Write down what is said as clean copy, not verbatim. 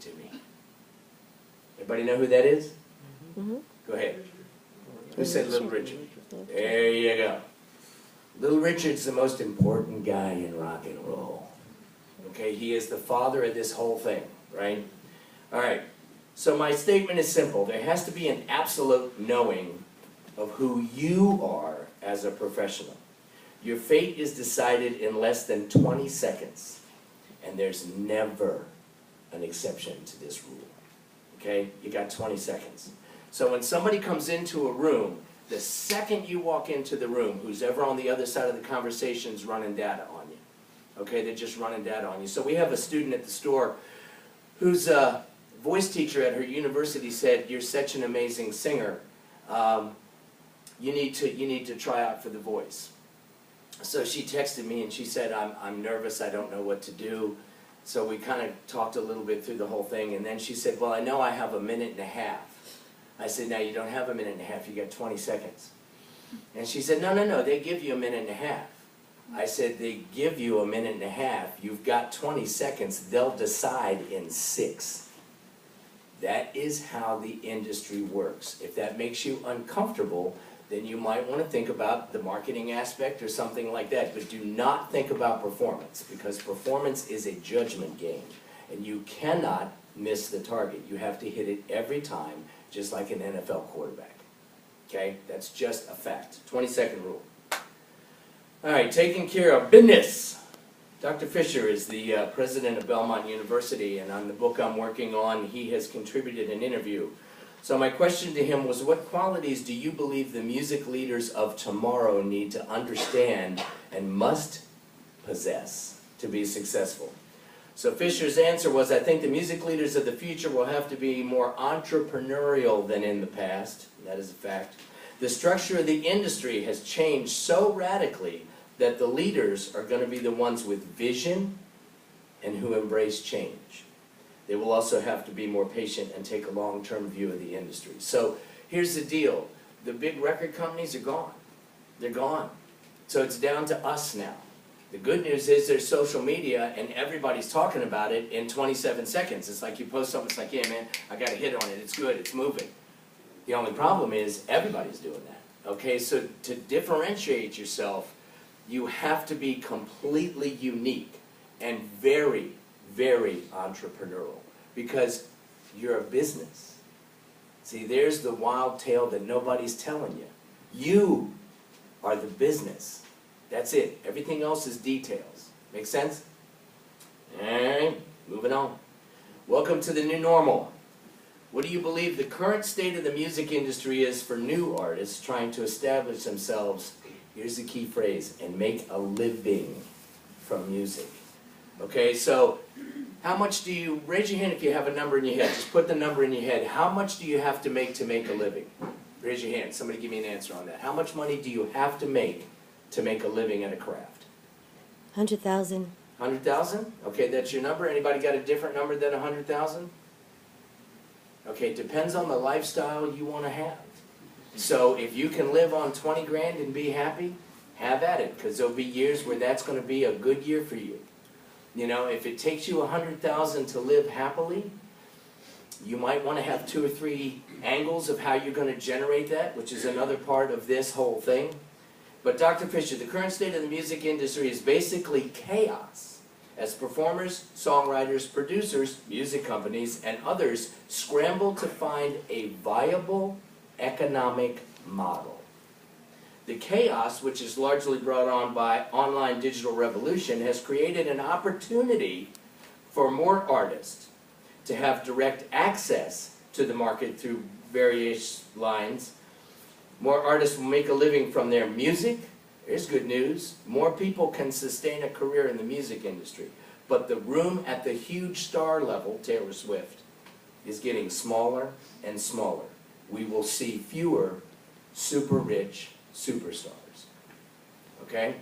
to me. Everybody know who that is? Mm-hmm. Go ahead. Who said Little Richard? There you go. Little Richard's the most important guy in rock and roll. Okay, he is the father of this whole thing, right? All right, so my statement is simple. There has to be an absolute knowing of who you are as a professional. Your fate is decided in less than 20 seconds, and there's never an exception to this rule. Okay, you got 20 seconds. So when somebody comes into a room, the second you walk into the room, who's ever on the other side of the conversation is running data on you. Okay, they're just running data on you. So we have a student at the store whose voice teacher at her university said, "You're such an amazing singer. You need to try out for The Voice." So she texted me and she said, I'm nervous, I don't know what to do. So we kind of talked a little bit through the whole thing, and then she said, "Well, I know I have a minute and a half." I said, "No, you don't have a minute and a half, you got 20 seconds. And she said, no, they give you a minute and a half. I said, "They give you a minute and a half, you've got 20 seconds, they'll decide in 6. That is how the industry works. If that makes you uncomfortable, then you might want to think about the marketing aspect or something like that. But do not think about performance, because performance is a judgment game. And you cannot miss the target. You have to hit it every time, just like an NFL quarterback. Okay? That's just a fact. 20-second rule. All right, taking care of business. Dr. Fisher is the president of Belmont University, and on the book I'm working on, he has contributed an interview. So my question to him was, what qualities do you believe the music leaders of tomorrow need to understand and must possess to be successful? So Fisher's answer was, "I think the music leaders of the future will have to be more entrepreneurial than in the past." That is a fact. "The structure of the industry has changed so radically that the leaders are going to be the ones with vision and who embrace change. They will also have to be more patient and take a long-term view of the industry." So here's the deal. The big record companies are gone. They're gone. So it's down to us now. The good news is there's social media and everybody's talking about it in 27 seconds. It's like you post something, it's like, "Yeah, man, I got a hit on it. It's good. It's moving." The only problem is everybody's doing that. Okay, so to differentiate yourself, you have to be completely unique and very, very entrepreneurial, because you're a business. See, there's the wild tale that nobody's telling you. You are the business. That's it. Everything else is details. Make sense? All right, moving on. Welcome to the new normal. What do you believe the current state of the music industry is for new artists trying to establish themselves, here's the key phrase, and make a living from music? Okay, so how much do you, raise your hand if you have a number in your head, just put the number in your head. How much do you have to make a living? Raise your hand, somebody give me an answer on that. How much money do you have to make a living at a craft? 100,000. 100,000? Okay, that's your number. Anybody got a different number than 100,000? Okay, it depends on the lifestyle you want to have. So if you can live on 20 grand and be happy, have at it, because there'll be years where that's going to be a good year for you. You know, if it takes you 100,000 to live happily, you might want to have 2 or 3 angles of how you're going to generate that, which is another part of this whole thing. But Dr. Fisher, the current state of the music industry is basically chaos, as performers, songwriters, producers, music companies, and others scramble to find a viable economic model. The chaos, which is largely brought on by online digital revolution, has created an opportunity for more artists to have direct access to the market through various lines. More artists will make a living from their music. Here's good news. More people can sustain a career in the music industry. But the room at the huge star level, Taylor Swift, is getting smaller and smaller. We will see fewer super rich superstars. Okay?